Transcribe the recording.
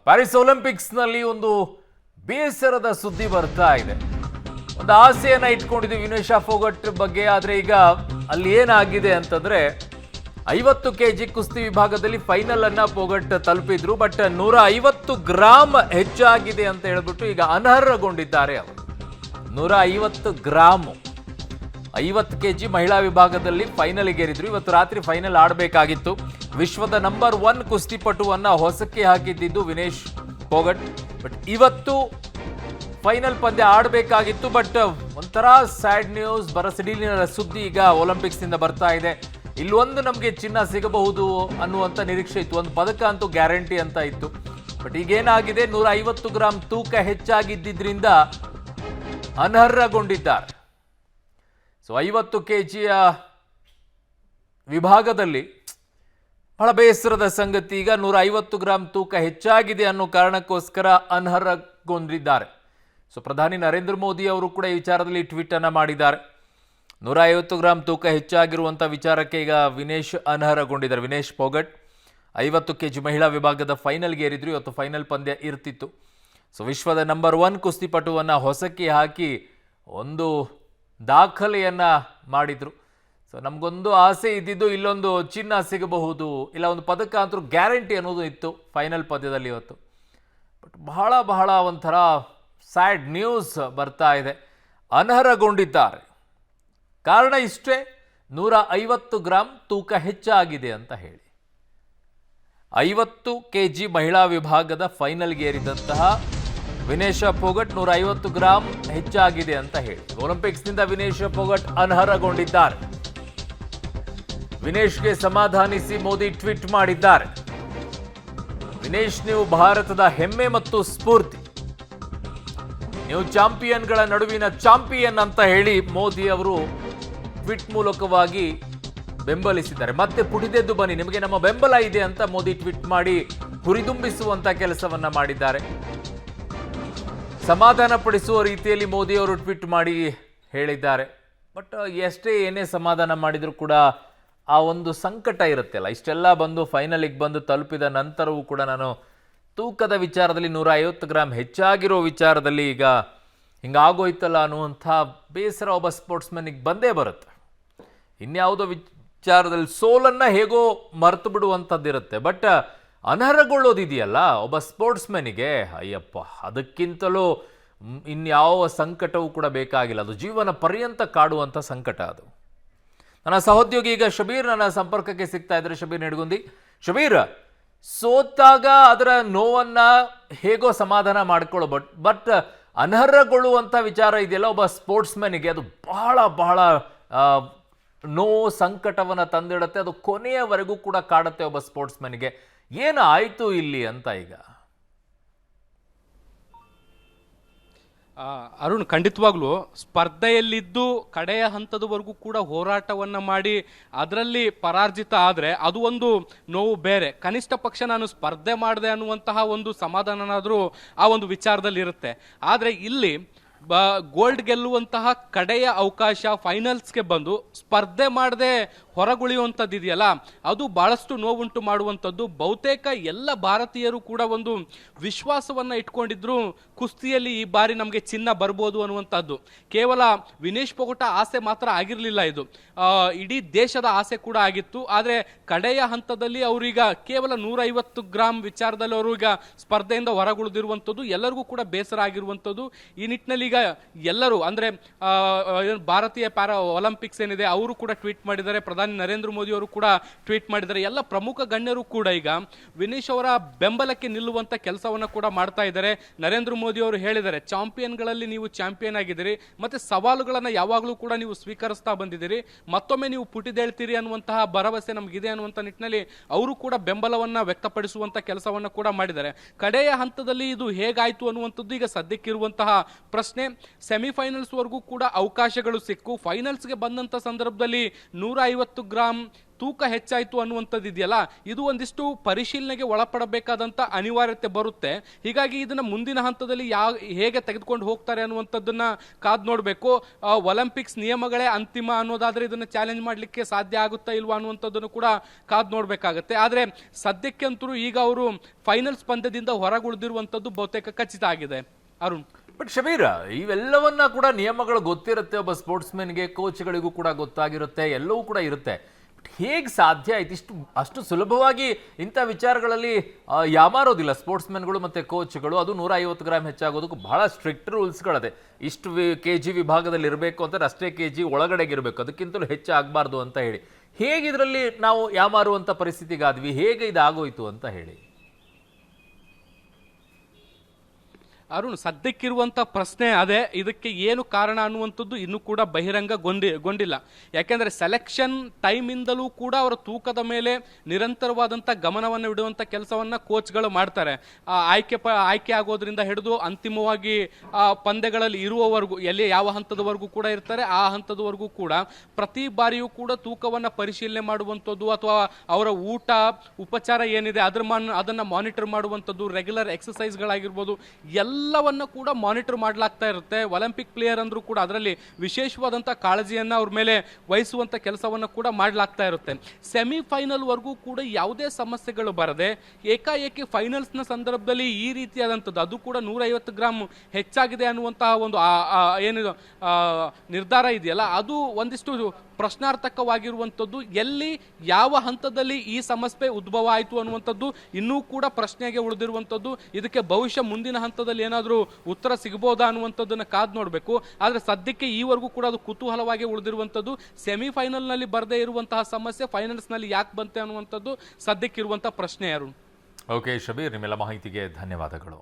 Paris ಒಲಿಂಪಿಕ್ಸ್ನಲ್ಲಿ ಒಂದು ಬೇಸರದ ಸುದ್ದಿ ಬರ್ತಾ ಇದೆ. ಒಂದು ಆಸೆಯನ್ನ ಇಟ್ಕೊಂಡಿದ್ವಿ ವಿನೇಶ್ ಫೋಗಟ್ ಬಗ್ಗೆ. ಆದರೆ ಈಗ ಅಲ್ಲಿ ಏನಾಗಿದೆ ಅಂತಂದ್ರೆ 50 kg ಕುಸ್ತಿ ವಿಭಾಗದಲ್ಲಿ ಫೈನಲ್ ಅನ್ನ ಫೋಗಟ್ ತಲುಪಿದ್ರು. ಬಟ್ 150 ಗ್ರಾಮ್ ಹೆಚ್ಚಾಗಿದೆ ಅಂತ ಹೇಳ್ಬಿಟ್ಟು ಈಗ ಅನರ್ಹಗೊಂಡಿದ್ದಾರೆ ಅವರು. 150 ಗ್ರಾಮ್ 50 kg ಮಹಿಳಾ ವಿಭಾಗದಲ್ಲಿ ಫೈನಲ್ಗೆ ಏರಿದ್ರು. ಇವತ್ತು ರಾತ್ರಿ ಫೈನಲ್ ಆಡಬೇಕಾಗಿತ್ತು. ವಿಶ್ವದ ನಂಬರ್ 1 ಕುಸ್ತಿಪಟುವನ್ನ ಹೊಸಕ್ಕೆ ಹಾಕಿದ್ದು ವಿನೇಶ್ ಫೋಗಟ್. ಬಟ್ ಇವತ್ತು ಫೈನಲ್ ಪಂದ್ಯ ಆಡಬೇಕಾಗಿತ್ತು. ಬಟ್ ಒಂಥರ ಸ್ಯಾಡ್ ನ್ಯೂಸ್, ಬರಸಿಡಿಲಿನ ಸುದ್ದಿ ಈಗ ಒಲಿಂಪಿಕ್ಸ್ ನಿಂದ ಬರ್ತಾ ಇದೆ. ಇಲ್ಲೊಂದು ನಮಗೆ ಚಿನ್ನ ಸಿಗಬಹುದು ಅನ್ನುವಂಥ ನಿರೀಕ್ಷೆ ಇತ್ತು, ಒಂದು ಪದಕ ಅಂತೂ ಗ್ಯಾರಂಟಿ ಅಂತ ಇತ್ತು. ಬಟ್ ಈಗೇನಾಗಿದೆ, 150 ಗ್ರಾಮ್ ತೂಕ ಹೆಚ್ಚಾಗಿದ್ದರಿಂದ ಅನರ್ಹಗೊಂಡಿದ್ದಾರೆ. ಸೊ 50 kg ವಿಭಾಗದಲ್ಲಿ ಬಹಳ ಬೇಸರದ ಸಂಗತಿ. ಈಗ 150 ಗ್ರಾಮ್ ತೂಕ ಹೆಚ್ಚಾಗಿದೆ ಅನ್ನೋ ಕಾರಣಕ್ಕೋಸ್ಕರ ಅನರ್ಹಗೊಂಡಿದ್ದಾರೆ. ಸೊ ಪ್ರಧಾನಿ ನರೇಂದ್ರ ಮೋದಿ ಅವರು ಕೂಡ ಈ ವಿಚಾರದಲ್ಲಿ ಟ್ವೀಟ್ ಅನ್ನ ಮಾಡಿದ್ದಾರೆ. 150 ಗ್ರಾಮ್ ತೂಕ ಹೆಚ್ಚಾಗಿರುವಂಥ ವಿಚಾರಕ್ಕೆ ಈಗ ವಿನೇಶ್ ಅನರ್ಹಗೊಂಡಿದ್ದಾರೆ. ವಿನೇಶ್ ಫೋಗಟ್ 50 kg ಮಹಿಳಾ ವಿಭಾಗದ ಫೈನಲ್ಗೆ ಏರಿದ್ರು. ಇವತ್ತು ಫೈನಲ್ ಪಂದ್ಯ ಇರ್ತಿತ್ತು. ಸೊ ವಿಶ್ವದ ನಂಬರ್ 1 ಕುಸ್ತಿಪಟುವನ್ನು ಹೊಸಕ್ಕೆ ಹಾಕಿ ಒಂದು ದಾಖಲೆಯನ್ನ ಮಾಡಿದ್ರು. ಸೊ ನಮಗೊಂದು ಆಸೆ ಇದ್ದಿದ್ದು ಇಲ್ಲೊಂದು ಚಿನ್ನ ಸಿಗಬಹುದು, ಇಲ್ಲ ಒಂದು ಪದಕ ಅಂತೂ ಗ್ಯಾರಂಟಿ ಅನ್ನೋದು ಇತ್ತು ಫೈನಲ್ ಪಂದ್ಯದಲ್ಲಿ ಇವತ್ತು. ಬಟ್ ಬಹಳ ಒಂಥರ ಸ್ಯಾಡ್ ನ್ಯೂಸ್ ಬರ್ತಾ ಇದೆ. ಅನರ್ಹಗೊಂಡಿದ್ದಾರೆ. ಕಾರಣ ಇಷ್ಟೇ, 150 ಗ್ರಾಮ್ ತೂಕ ಹೆಚ್ಚಾಗಿದೆ ಅಂತ ಹೇಳಿ. 50 kg ಮಹಿಳಾ ವಿಭಾಗದ ಫೈನಲ್ಗೆ ಏರಿದಂತಹ ವಿನೇಶ್ ಫೋಗಟ್ 150 ಗ್ರಾಮ್ ಹೆಚ್ಚಾಗಿದೆ ಅಂತ ಹೇಳಿ ಒಲಿಂಪಿಕ್ಸ್ನಿಂದ ವಿನೇಶ್ ಫೋಗಟ್ ಅನರ್ಹಗೊಂಡಿದ್ದಾರೆ. ವಿನೇಶ್ಗೆ ಸಮಾಧಾನಿಸಿ ಮೋದಿ ಟ್ವೀಟ್ ಮಾಡಿದ್ದಾರೆ. ವಿನೇಶ್, ನೀವು ಭಾರತದ ಹೆಮ್ಮೆ ಮತ್ತು ಸ್ಫೂರ್ತಿ, ನೀವು ಚಾಂಪಿಯನ್ಗಳ ನಡುವಿನ ಚಾಂಪಿಯನ್ ಅಂತ ಹೇಳಿ ಮೋದಿ ಅವರು ಟ್ವೀಟ್ ಮೂಲಕವಾಗಿ ಬೆಂಬಲಿಸಿದ್ದಾರೆ. ಮತ್ತೆ ಪುಟಿದೆದ್ದು ಬನ್ನಿ, ನಿಮಗೆ ನಮ್ಮ ಬೆಂಬಲ ಇದೆ ಅಂತ ಮೋದಿ ಟ್ವೀಟ್ ಮಾಡಿ ಹುರಿದುಂಬಿಸುವಂತ ಕೆಲಸವನ್ನ ಮಾಡಿದ್ದಾರೆ. ಸಮಾಧಾನ ಪಡಿಸುವ ರೀತಿಯಲ್ಲಿ ಮೋದಿ ಅವರು ಟ್ವೀಟ್ ಮಾಡಿ ಹೇಳಿದ್ದಾರೆ. ಬಟ್ ಏನೇ ಸಮಾಧಾನ ಮಾಡಿದ್ರು ಕೂಡ ಆ ಒಂದು ಸಂಕಟ ಇರುತ್ತಲ್ಲ, ಇಷ್ಟೆಲ್ಲ ಬಂದು ಫೈನಲಿಗೆ ಬಂದು ತಲುಪಿದ ನಂತರವೂ ಕೂಡ ನಾನು ತೂಕದ ವಿಚಾರದಲ್ಲಿ 150 ಗ್ರಾಮ್ ಹೆಚ್ಚಾಗಿರೋ ವಿಚಾರದಲ್ಲಿ ಈಗ ಹಿಂಗಾಗೋಯ್ತಲ್ಲ ಅನ್ನುವಂಥ ಬೇಸರ ಒಬ್ಬ ಸ್ಪೋರ್ಟ್ಸ್ಮನ್ನಿಗೆ ಬಂದೇ ಬರುತ್ತೆ. ಇನ್ಯಾವುದೋ ವಿಚಾರದಲ್ಲಿ ಸೋಲನ್ನು ಹೇಗೋ ಮರೆತು ಬಿಡುವಂಥದ್ದಿರುತ್ತೆ. ಬಟ್ ಅನರ್ಹಗೊಳ್ಳೋದಿದೆಯಲ್ಲ ಒಬ್ಬ ಸ್ಪೋರ್ಟ್ಸ್ಮನ್ನಿಗೆ, ಅಯ್ಯಪ್ಪ, ಅದಕ್ಕಿಂತಲೂ ಇನ್ಯಾವ ಸಂಕಟವೂ ಕೂಡ ಬೇಕಾಗಿಲ್ಲ. ಅದು ಜೀವನ ಪರ್ಯಂತ ಕಾಡುವಂಥ ಸಂಕಟ ಅದು. ನನ್ನ ಸಹೋದ್ಯೋಗಿ ಈಗ ಶಬೀರ್ ನನ್ನ ಸಂಪರ್ಕಕ್ಕೆ ಸಿಗ್ತಾ ಇದ್ದಾರೆ. ಶಬೀರ್ ನೆಡಗುಂದಿ. ಶಬೀರ್, ಸೋತಾಗ ಅದರ ನೋವನ್ನ ಹೇಗೋ ಸಮಾಧಾನ ಮಾಡ್ಕೊಳ್ಳೋ, ಬಟ್ ಅನರ್ಹಗೊಳ್ಳುವಂಥ ವಿಚಾರ ಇದೆಯಲ್ಲ ಒಬ್ಬ ಸ್ಪೋರ್ಟ್ಸ್ಮನ್ನಿಗೆ, ಅದು ಬಹಳ ನೋವು ಸಂಕಟವನ್ನು ತಂದಿಡುತ್ತೆ. ಅದು ಕೊನೆಯವರೆಗೂ ಕೂಡ ಕಾಡುತ್ತೆ ಒಬ್ಬ ಸ್ಪೋರ್ಟ್ಸ್ಮನ್ನಿಗೆ. ಏನು ಆಯಿತು ಇಲ್ಲಿ ಅಂತ ಈಗ ಅರುಣ್, ಖಂಡಿತವಾಗ್ಲೂ ಸ್ಪರ್ಧೆಯಲ್ಲಿದ್ದು ಕಡೆಯ ಹಂತದವರೆಗೂ ಕೂಡ ಹೋರಾಟವನ್ನು ಮಾಡಿ ಅದರಲ್ಲಿ ಪರಾರ್ಜಿತ ಆದರೆ ಅದು ಒಂದು ನೋವು ಬೇರೆ. ಕನಿಷ್ಠ ಪಕ್ಷ ನಾನು ಸ್ಪರ್ಧೆ ಮಾಡಿದೆ ಅನ್ನುವಂತಹ ಒಂದು ಸಮಾಧಾನನಾದರೂ ಆ ಒಂದು ವಿಚಾರದಲ್ಲಿ ಇರುತ್ತೆ. ಆದರೆ ಇಲ್ಲಿ ಗೋಲ್ಡ್ ಗೆಲ್ಲುವಂತಹ ಕಡೆಯ ಅವಕಾಶ ಫೈನಲ್ಸ್ಗೆ ಬಂದು ಸ್ಪರ್ಧೆ ಮಾಡದೆ ಹೊರಗುಳಿಯುವಂಥದ್ದು ಇದೆಯಲ್ಲ, ಅದು ಬಹಳಷ್ಟು ನೋವುಂಟು ಮಾಡುವಂಥದ್ದು. ಬಹುತೇಕ ಎಲ್ಲ ಭಾರತೀಯರು ಕೂಡ ಒಂದು ವಿಶ್ವಾಸವನ್ನು ಇಟ್ಕೊಂಡಿದ್ರು, ಕುಸ್ತಿಯಲ್ಲಿ ಈ ಬಾರಿ ನಮಗೆ ಚಿನ್ನ ಬರ್ಬೋದು ಅನ್ನುವಂಥದ್ದು. ಕೇವಲ ವಿನೇಶ್ ಫೋಗಟ್ ಆಸೆ ಮಾತ್ರ ಆಗಿರಲಿಲ್ಲ, ಇದು ಇಡೀ ದೇಶದ ಆಸೆ ಕೂಡ ಆಗಿತ್ತು. ಆದರೆ ಕಡೆಯ ಹಂತದಲ್ಲಿ ಅವರೀಗ ಕೇವಲ 150 ಗ್ರಾಮ್ ವಿಚಾರದಲ್ಲಿ ಅವರು ಈಗ ಸ್ಪರ್ಧೆಯಿಂದ ಹೊರಗುಳಿದಿರುವಂಥದ್ದು ಎಲ್ಲರಿಗೂ ಕೂಡ ಬೇಸರ ಆಗಿರುವಂಥದ್ದು. ಈ ನಿಟ್ಟಿನಲ್ಲಿ ಈಗ ಎಲ್ಲರೂ ಅಂದರೆ ಭಾರತೀಯ ಪ್ಯಾರಾ ಒಲಿಂಪಿಕ್ಸ್ ಏನಿದೆ ಅವರು ಕೂಡ ಟ್ವೀಟ್ ಮಾಡಿದ್ದಾರೆ. ಪ್ರಧಾನಿ ನರೇಂದ್ರ ಮೋದಿ ಅವರು ಕೂಡ ಟ್ವೀಟ್ ಮಾಡಿದ್ದಾರೆ. ಎಲ್ಲ ಪ್ರಮುಖ ಗಣ್ಯರು ಕೂಡ ಈಗ ವಿನೇಶ್ ಅವರ ಬೆಂಬಲಕ್ಕೆ ನಿಲ್ಲುವಂತ ಕೆಲಸವನ್ನ ಕೂಡ ಮಾಡ್ತಾ ಇದ್ದಾರೆ. ನರೇಂದ್ರ ಮೋದಿ ಅವರು ಹೇಳಿದ್ದಾರೆ, ಚಾಂಪಿಯನ್ಗಳಲ್ಲಿ ನೀವು ಚಾಂಪಿಯನ್ ಆಗಿದ್ದೀರಿ, ಮತ್ತೆ ಸವಾಲುಗಳನ್ನ ಯಾವಾಗಲೂ ಕೂಡ ನೀವು ಸ್ವೀಕರಿಸ್ತಾ ಬಂದಿದ್ದೀರಿ, ಮತ್ತೊಮ್ಮೆ ನೀವು ಪುಟಿದೇಳ್ತೀರಿ ಅನ್ನುವಂತಹ ಭರವಸೆ ನಮಗಿದೆ ಅನ್ನುವಂಥ ನಿಟ್ಟಿನಲ್ಲಿ ಅವರು ಕೂಡ ಬೆಂಬಲವನ್ನ ವ್ಯಕ್ತಪಡಿಸುವಂತ ಕೆಲಸವನ್ನ ಕೂಡ ಮಾಡಿದ್ದಾರೆ. ಕಡೆಯ ಹಂತದಲ್ಲಿ ಇದು ಹೇಗಾಯ್ತು ಅನ್ನುವಂಥದ್ದು ಈಗ ಸದ್ಯಕ್ಕಿರುವಂತಹ ಪ್ರಶ್ನೆ ಪ್ರಶ್ನೆ, ಸೆಮಿಫೈನಲ್ಸ್ವರೆಗೂ ಕೂಡ ಅವಕಾಶಗಳು ಸಿಕ್ಕು, ಫೈನಲ್ಸ್ಗೆ ಬಂದಂಥ ಸಂದರ್ಭದಲ್ಲಿ 150 ಗ್ರಾಮ್ ತೂಕ ಹೆಚ್ಚಾಯಿತು ಅನ್ನುವಂಥದ್ದು ಇದೆಯಲ್ಲ, ಇದು ಒಂದಿಷ್ಟು ಪರಿಶೀಲನೆಗೆ ಒಳಪಡಬೇಕಾದಂಥ ಅನಿವಾರ್ಯತೆ ಬರುತ್ತೆ. ಹೀಗಾಗಿ ಇದನ್ನು ಮುಂದಿನ ಹಂತದಲ್ಲಿ ಹೇಗೆ ತೆಗೆದುಕೊಂಡು ಹೋಗ್ತಾರೆ ಅನ್ನುವಂಥದ್ದನ್ನು ಕಾದು ನೋಡಬೇಕು. ಒಲಿಂಪಿಕ್ಸ್ ನಿಯಮಗಳೇ ಅಂತಿಮ ಅನ್ನೋದಾದರೆ ಇದನ್ನು ಚಾಲೆಂಜ್ ಮಾಡಲಿಕ್ಕೆ ಸಾಧ್ಯ ಆಗುತ್ತಾ ಇಲ್ವಾ ಅನ್ನುವಂಥದ್ದನ್ನು ಕೂಡ ಕಾದು ನೋಡಬೇಕಾಗತ್ತೆ. ಆದರೆ ಸದ್ಯಕ್ಕಂತೂ ಈಗ ಅವರು ಫೈನಲ್ಸ್ ಪಂದ್ಯದಿಂದ ಹೊರಗುಳಿದಿರುವಂಥದ್ದು ಬಹುತೇಕ ಖಚಿತ ಆಗಿದೆ. ಅರುಣ್, ಬಟ್ ಶಬೀರ್, ಇವೆಲ್ಲವನ್ನ ಕೂಡ ನಿಯಮಗಳು ಗೊತ್ತಿರುತ್ತೆ, ಒಬ್ಬ ಸ್ಪೋರ್ಟ್ಸ್ಮನ್ಗೆ, ಕೋಚ್ಗಳಿಗೂ ಕೂಡ ಗೊತ್ತಾಗಿರುತ್ತೆ, ಎಲ್ಲವೂ ಕೂಡ ಇರುತ್ತೆ. ಹೇಗೆ ಸಾಧ್ಯ ಆಯ್ತು ಅಷ್ಟು ಸುಲಭವಾಗಿ ಇಂಥ ವಿಚಾರಗಳಲ್ಲಿ ಯಾಮಾರೋದಿಲ್ಲ ಸ್ಪೋರ್ಟ್ಸ್ಮನ್ಗಳು ಮತ್ತು ಕೋಚ್ಗಳು? ಅದು 150 ಗ್ರಾಮ್ ಹೆಚ್ಚಾಗೋದಕ್ಕೂ ಬಹಳ ಸ್ಟ್ರಿಕ್ಟ್ ರೂಲ್ಸ್ಗಳದೆ. ಇಷ್ಟು KG ವಿಭಾಗದಲ್ಲಿ ಇರಬೇಕು ಅಂತಾರೆ, ಅಷ್ಟೇ KG ಒಳಗಡೆಗೆ ಇರಬೇಕು, ಅದಕ್ಕಿಂತಲೂ ಹೆಚ್ಚು ಆಗಬಾರ್ದು ಅಂತ ಹೇಳಿ. ಹೇಗೆ ಇದರಲ್ಲಿ ನಾವು ಯಾಮಾರುವಂಥ ಪರಿಸ್ಥಿತಿಗಾದ್ವಿ? ಹೇಗೆ ಇದಾಗೋಯ್ತು ಅಂತ ಹೇಳಿ? ಅರುಣ್, ಸದ್ಯಕ್ಕಿರುವಂಥ ಪ್ರಶ್ನೆ ಅದೇ. ಇದಕ್ಕೆ ಏನು ಕಾರಣ ಅನ್ನುವಂಥದ್ದು ಇನ್ನೂ ಕೂಡ ಬಹಿರಂಗಗೊಂಡಿಲ್ಲ. ಯಾಕೆಂದರೆ ಸೆಲೆಕ್ಷನ್ ಟೈಮಿಂದಲೂ ಕೂಡ ಅವರ ತೂಕದ ಮೇಲೆ ನಿರಂತರವಾದಂಥ ಗಮನವನ್ನು ಇಡುವಂಥ ಕೆಲಸವನ್ನು ಕೋಚ್ಗಳು ಮಾಡ್ತಾರೆ. ಆಯ್ಕೆ ಆಗೋದ್ರಿಂದ ಹಿಡಿದು ಅಂತಿಮವಾಗಿ ಪಂದ್ಯಗಳಲ್ಲಿ ಇರುವವರೆಗೂ, ಎಲ್ಲಿ ಯಾವ ಹಂತದವರೆಗೂ ಕೂಡ ಇರ್ತಾರೆ, ಆ ಹಂತದವರೆಗೂ ಕೂಡ ಪ್ರತಿ ಬಾರಿಯೂ ಕೂಡ ತೂಕವನ್ನು ಪರಿಶೀಲನೆ ಮಾಡುವಂಥದ್ದು, ಅಥವಾ ಅವರ ಊಟ ಉಪಚಾರ ಏನಿದೆ ಅದನ್ನು ಮಾನಿಟರ್ ಮಾಡುವಂಥದ್ದು, ರೆಗ್ಯುಲರ್ ಎಕ್ಸಸೈಸ್ಗಳಾಗಿರ್ಬೋದು, ಎಲ್ಲವನ್ನ ಕೂಡ ಮಾನಿಟರ್ ಮಾಡಲಾಗ್ತಾ ಇರುತ್ತೆ. ಒಲಿಂಪಿಕ್ ಪ್ಲೇಯರ್ ಅಂದ್ರೂ ಕೂಡ ಅದರಲ್ಲಿ ವಿಶೇಷವಾದಂಥ ಕಾಳಜಿಯನ್ನು ಅವ್ರ ಮೇಲೆ ವಹಿಸುವಂಥ ಕೆಲಸವನ್ನು ಕೂಡ ಮಾಡಲಾಗ್ತಾ ಇರುತ್ತೆ. ಸೆಮಿಫೈನಲ್ ವರ್ಗೂ ಕೂಡ ಯಾವುದೇ ಸಮಸ್ಯೆಗಳು ಬರದೆ ಏಕಾಏಕಿ ಫೈನಲ್ಸ್ನ ಸಂದರ್ಭದಲ್ಲಿ ಈ ರೀತಿಯಾದಂಥದ್ದು, ಅದು ಕೂಡ 150 ಗ್ರಾಮ್ ಹೆಚ್ಚಾಗಿದೆ ಅನ್ನುವಂತಹ ಒಂದು ಏನಿದು ನಿರ್ಧಾರ ಇದೆಯಲ್ಲ, ಅದು ಒಂದಿಷ್ಟು ಪ್ರಶ್ನಾರ್ಥಕವಾಗಿರುವಂಥದ್ದು. ಎಲ್ಲಿ ಯಾವ ಹಂತದಲ್ಲಿ ಈ ಸಮಸ್ಯೆ ಉದ್ಭವ ಆಯಿತು ಅನ್ನುವಂಥದ್ದು ಇನ್ನೂ ಕೂಡ ಪ್ರಶ್ನೆಗೆ ಉಳಿದಿರುವಂಥದ್ದು. ಇದಕ್ಕೆ ಬಹುಶಃ ಮುಂದಿನ ಹಂತದಲ್ಲಿ ಏನಾದರೂ ಉತ್ತರ ಸಿಗಬಹುದಾ ಅನ್ನುವಂಥದ್ದನ್ನು ಕಾದು ನೋಡಬೇಕು. ಆದರೆ ಸದ್ಯಕ್ಕೆ ಈವರೆಗೂ ಕೂಡ ಅದು ಕುತೂಹಲವಾಗಿ ಉಳಿದಿರುವಂಥದ್ದು. ಸೆಮಿಫೈನಲ್ನಲ್ಲಿ ಬರದೇ ಇರುವಂತಹ ಸಮಸ್ಯೆ ಫೈನಲ್ಸ್ನಲ್ಲಿ ಯಾಕೆ ಬಂತೆ ಅನ್ನುವಂಥದ್ದು ಸದ್ಯಕ್ಕಿರುವಂಥ ಪ್ರಶ್ನೆ. ಯಾರು? ಓಕೆ ಶಬೀರ್, ನಿಮ್ಮೆಲ್ಲ ಮಾಹಿತಿಗೆ ಧನ್ಯವಾದಗಳು.